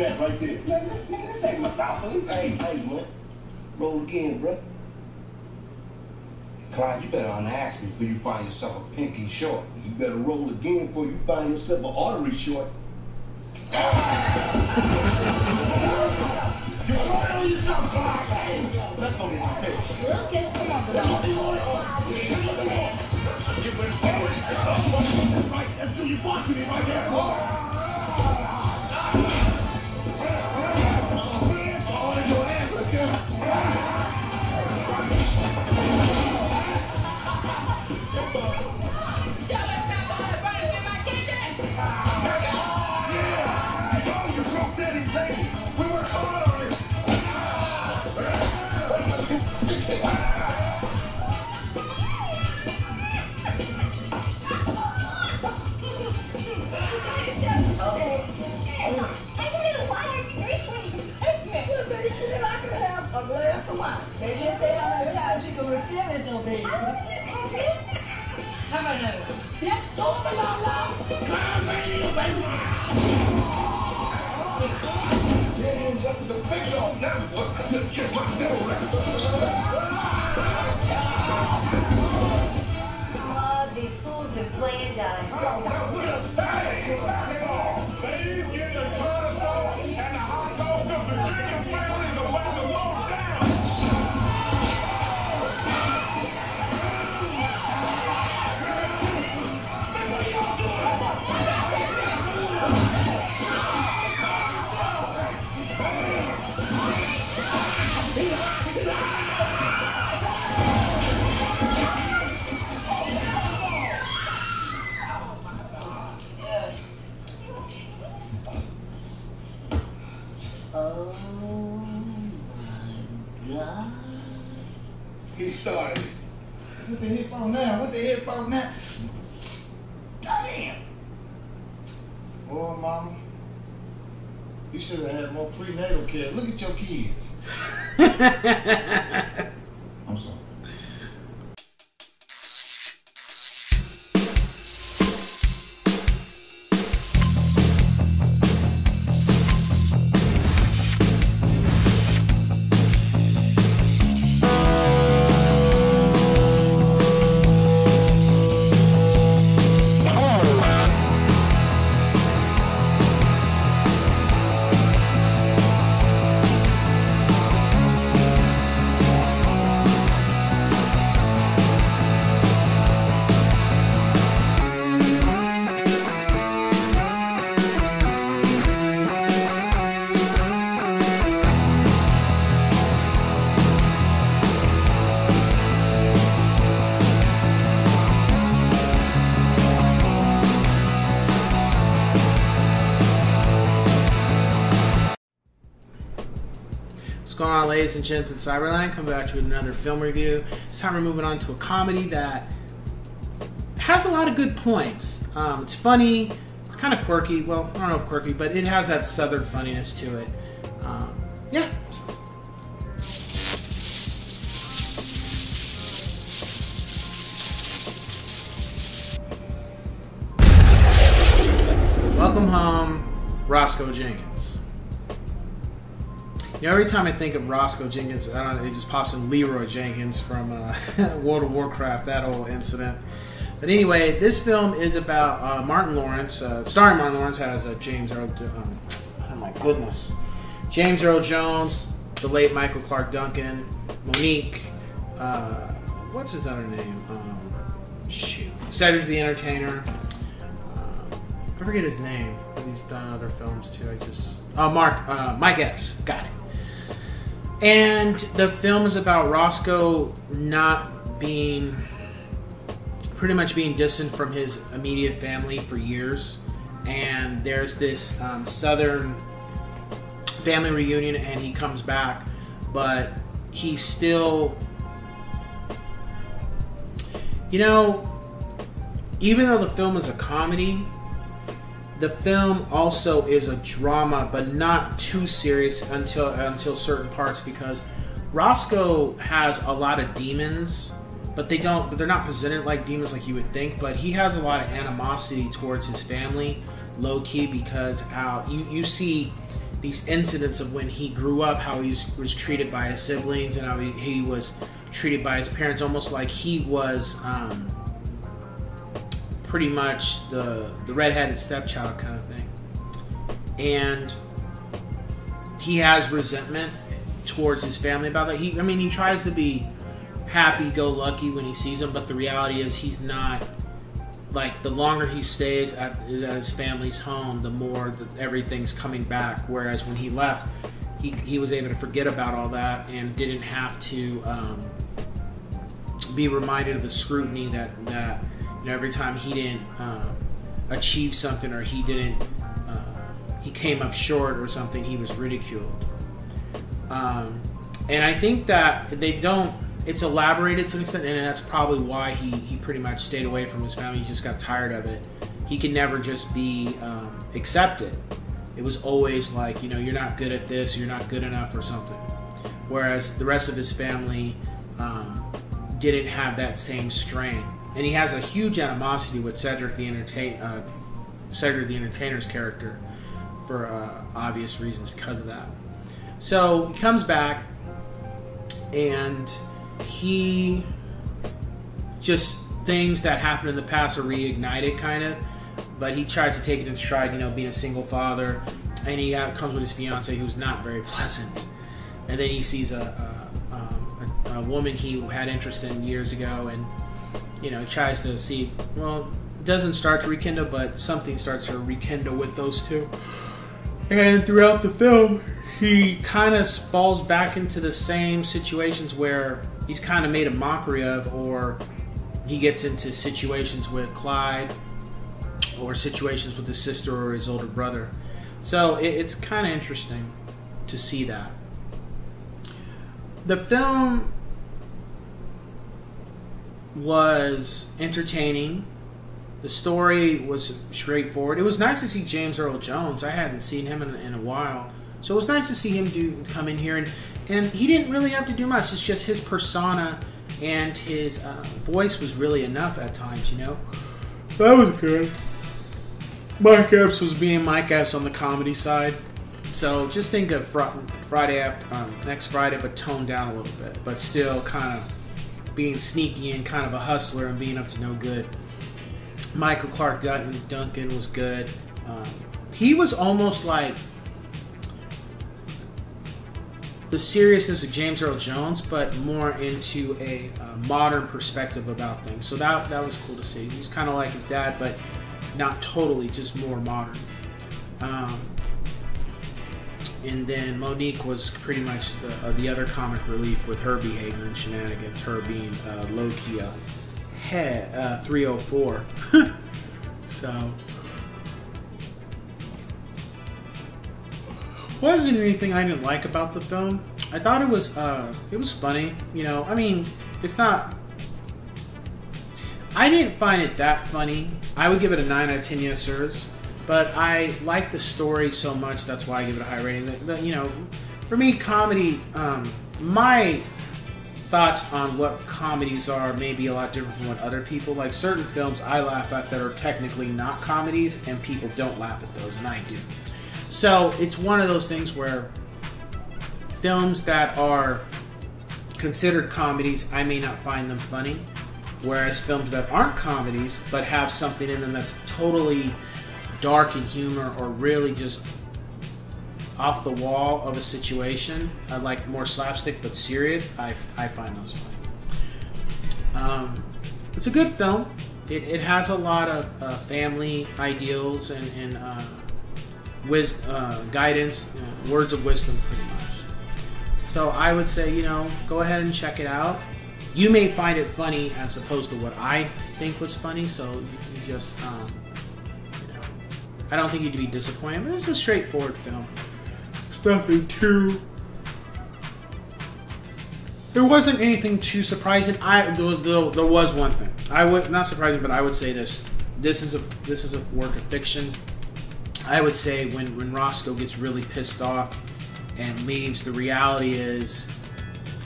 that right there. Man, this ain't my balcony. Hey, man. Roll again, bro. Clyde, you better unask me before you find yourself a pinky short. You better roll again before you find yourself an artery short. You right on yourself, Clyde. Let's go get some fish. Okay, come on, That's what you want. Right, that's you bossing me right there. Oh, that's your ass right there. How about another? That's so phenomenal. The big dog now, the chick right there. These fools are playing dice. Ladies, get the tartar sauce and the hot sauce because the Jenkins family is about to load down. What are y'all Oh my God. He started. What the hip on now? What the hip on now? Damn! Oh, mama. You should have had more prenatal care. Look at your kids. I'm sorry. What's going on, ladies and gents in Cyberland? Coming back to you with another film review. This time we're moving on to a comedy that has a lot of good points. It's funny, it's kind of quirky. Well, I don't know if quirky, but it has that southern funniness to it. Yeah. Welcome home, Rosecoe Jenkins. You know, every time I think of Rosecoe Jenkins, I don't know, it just pops in Leroy Jenkins from World of Warcraft, that whole incident. But anyway, this film is about Martin Lawrence, starring Martin Lawrence, has James Earl, oh my goodness, James Earl Jones, the late Michael Clark Duncan, Monique, what's his other name? Cedric the Entertainer. I forget his name, but he's done other films too. Mike Epps, got it. And the film is about Rosecoe pretty much being distant from his immediate family for years. And there's this southern family reunion, and he comes back, but he's still, you know, even though the film is a comedy, the film also is a drama, but not too serious until certain parts, because Rosecoe has a lot of demons, but they're not presented like demons like you would think. But he has a lot of animosity towards his family, low key, because you see these incidents of when he grew up, how he was treated by his siblings, and how he was treated by his parents, almost like he was pretty much the redheaded stepchild kind of thing. And he has resentment towards his family about that. He tries to be happy-go-lucky when he sees them, but the reality is he's not. Like, the longer he stays at his family's home, the more that everything's coming back. Whereas when he left, he was able to forget about all that and didn't have to be reminded of the scrutiny that every time he didn't achieve something, or he came up short or something, he was ridiculed. And I think that it's elaborated to an extent, and that's probably why he pretty much stayed away from his family. He just got tired of it. He could never just be accepted. It was always like, you're not good at this, you're not good enough or something. Whereas the rest of his family didn't have that same strain. And he has a huge animosity with Cedric the Entertainer's character for obvious reasons because of that. So he comes back, and he just, things that happened in the past are reignited kind of, but he tries to take it in stride, being a single father, and he comes with his fiance who's not very pleasant, and then he sees a woman he had interest in years ago, and he tries to see, well, it doesn't start to rekindle, but something starts to rekindle with those two. And throughout the film, he kind of falls back into the same situations where he's kind of made a mockery of, or he gets into situations with Clyde, or situations with his sister or his older brother. So it's kind of interesting to see that. The film was entertaining. The story was straightforward. It was nice to see James Earl Jones. I hadn't seen him in a while. So it was nice to see him come in here, and he didn't really have to do much. It's just his persona and his voice was really enough at times, That was good. Mike Epps was being Mike Epps on the comedy side. So just think of Friday after next Friday, but toned down a little bit, but still kind of being sneaky and kind of a hustler and being up to no good. Michael Clark Duncan was good. He was almost like the seriousness of James Earl Jones, but more into a modern perspective about things. So that was cool to see. He's kind of like his dad, but not totally, just more modern. And then Monique was pretty much the other comic relief with her behavior and shenanigans, her being low-key 304. So wasn't anything I didn't like about the film. I thought it was funny. It's not. I didn't find it that funny. I would give it a 9 out of 10 yes sirs. But I like the story so much, that's why I give it a high rating. For me, comedy, my thoughts on what comedies are may be a lot different from what other people like. Certain films I laugh at that are technically not comedies, and people don't laugh at those, and I do. So it's one of those things where films that are considered comedies, I may not find them funny, whereas films that aren't comedies but have something in them that's totally dark in humor or really just off the wall of a situation, like more slapstick but serious, I find those funny. It's a good film. It has a lot of family ideals and guidance, words of wisdom, pretty much. So I would say, go ahead and check it out. You may find it funny as opposed to what I think was funny, so you just, I don't think you'd be disappointed, but it's a straightforward film. There's nothing too. There wasn't anything too surprising. There was one thing. Not surprising, but I would say this. This is a work of fiction. I would say when Rosecoe gets really pissed off and leaves, the reality is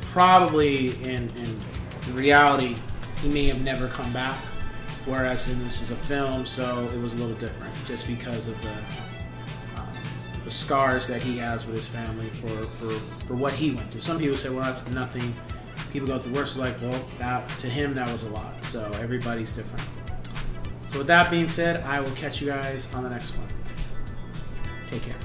probably in reality he may have never come back. Whereas this is a film, so it was a little different, just because of the scars that he has with his family for what he went through. Some people say, well, that's nothing. People go through worse. Like, well, to him, that was a lot. So everybody's different. So with that being said, I will catch you guys on the next one. Take care.